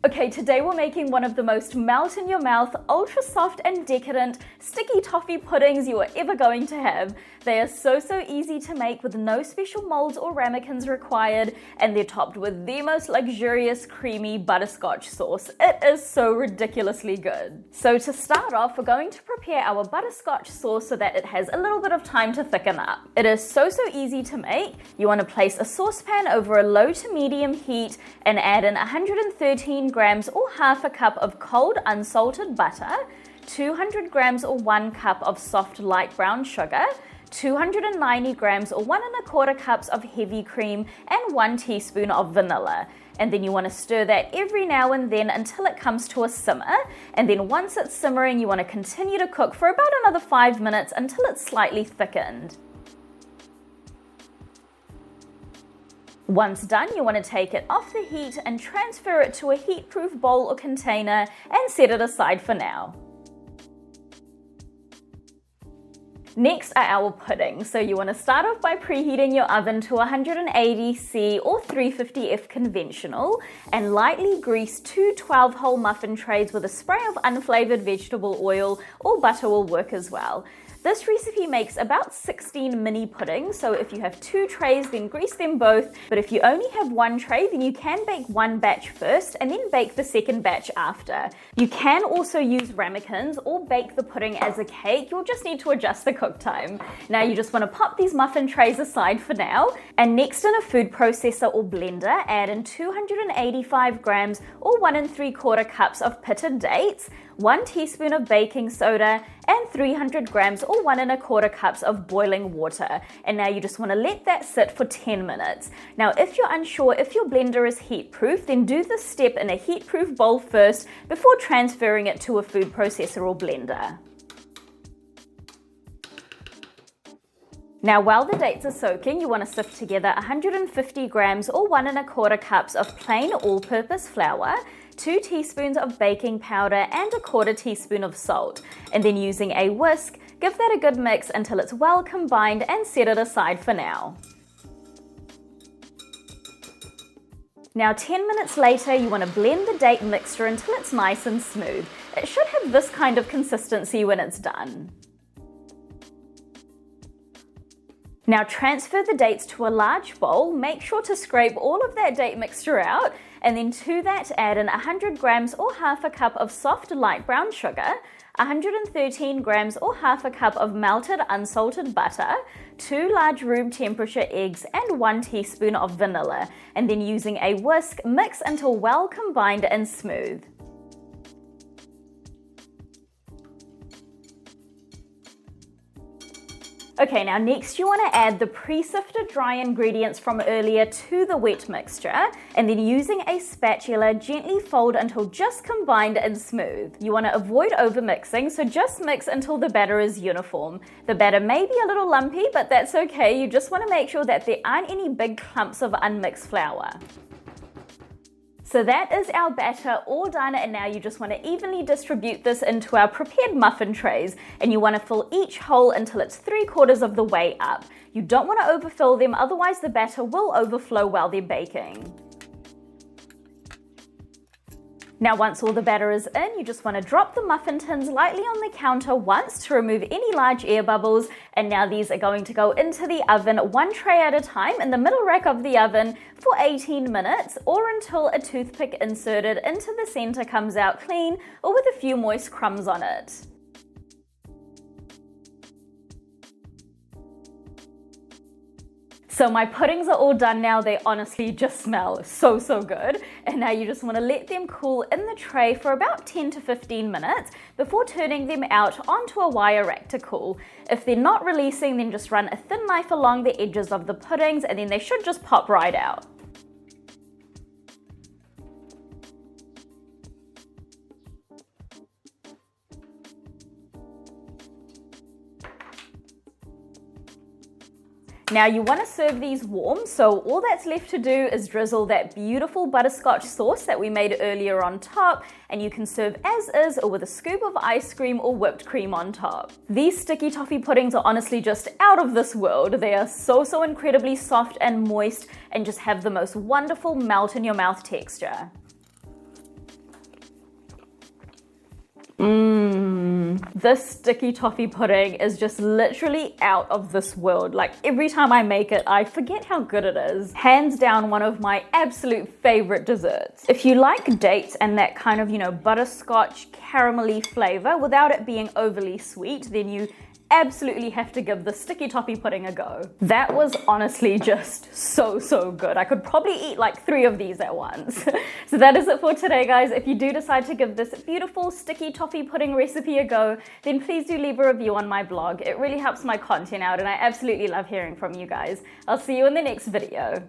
Okay, today we're making one of the most melt-in-your-mouth, ultra-soft and decadent sticky toffee puddings you are ever going to have. They are so easy to make with no special molds or ramekins required, and they're topped with the most luxurious, creamy butterscotch sauce. It is so ridiculously good. So to start off, we're going to prepare our butterscotch sauce so that it has a little bit of time to thicken up. It is so easy to make. You want to place a saucepan over a low to medium heat and add in 113 grams or half a cup of cold unsalted butter, 200 grams or 1 cup of soft light brown sugar, 290 grams or 1¼ cups of heavy cream, and 1 teaspoon of vanilla. And then you want to stir that every now and then until it comes to a simmer. And then once it's simmering, you want to continue to cook for about another 5 minutes until it's slightly thickened. Once done, you want to take it off the heat and transfer it to a heat-proof bowl or container and set it aside for now. Next are our puddings. So you want to start off by preheating your oven to 180°C or 350°F conventional and lightly grease 2 12-hole muffin trays with a spray of unflavored vegetable oil or butter will work as well. This recipe makes about 16 mini puddings, so if you have 2 trays, then grease them both. But if you only have 1 tray, then you can bake 1 batch first and then bake the second batch after. You can also use ramekins or bake the pudding as a cake. You'll just need to adjust the cook time. Now you just want to pop these muffin trays aside for now. And next, in a food processor or blender, add in 285 grams or 1¾ cups of pitted dates, 1 teaspoon of baking soda, and 300 grams or 1¼ cups of boiling water. And now you just want to let that sit for 10 minutes. Now if you're unsure if your blender is heat proof, then do this step in a heat proof bowl first before transferring it to a food processor or blender. Now while the dates are soaking, you want to sift together 150 grams or 1¼ cups of plain all-purpose flour, 2 teaspoons of baking powder, and 1/4 teaspoon of salt. And then using a whisk, give that a good mix until it's well combined and set it aside for now. Now 10 minutes later, you want to blend the date mixture until it's nice and smooth. It should have this kind of consistency when it's done. Now transfer the dates to a large bowl, make sure to scrape all of that date mixture out, and then to that add in 100 grams or half a cup of soft light brown sugar, 113 grams or half a cup of melted unsalted butter, 2 large room temperature eggs, and 1 teaspoon of vanilla. And then using a whisk, mix until well combined and smooth. Okay, now next you want to add the pre-sifted dry ingredients from earlier to the wet mixture, and then using a spatula, gently fold until just combined and smooth. You want to avoid over-mixing, so just mix until the batter is uniform. The batter may be a little lumpy, but that's okay. You just want to make sure that there aren't any big clumps of unmixed flour. So that is our batter all done, and now you just want to evenly distribute this into our prepared muffin trays, and you want to fill each hole until it's 3/4 of the way up. You don't want to overfill them, otherwise the batter will overflow while they're baking. Now once all the batter is in, you just want to drop the muffin tins lightly on the counter once to remove any large air bubbles, and now these are going to go into the oven 1 tray at a time in the middle rack of the oven for 18 minutes or until a toothpick inserted into the center comes out clean or with a few moist crumbs on it. So my puddings are all done now. They honestly just smell so good. And now you just want to let them cool in the tray for about 10 to 15 minutes before turning them out onto a wire rack to cool. If they're not releasing, then just run a thin knife along the edges of the puddings and then they should just pop right out. Now you want to serve these warm, so all that's left to do is drizzle that beautiful butterscotch sauce that we made earlier on top, and you can serve as is or with a scoop of ice cream or whipped cream on top. These sticky toffee puddings are honestly just out of this world. They are so incredibly soft and moist and just have the most wonderful melt in your mouth texture. This sticky toffee pudding is just literally out of this world. Like every time I make it, I forget how good it is. Hands down, one of my absolute favorite desserts. If you like dates and that kind of, butterscotch caramelly flavor without it being overly sweet, then you absolutely have to give the sticky toffee pudding a go. That was honestly just so good. I could probably eat like 3 of these at once. So that is it for today, guys. If you do decide to give this beautiful sticky toffee pudding recipe a go, then please do leave a review on my blog. It really helps my content out and I absolutely love hearing from you guys. I'll see you in the next video.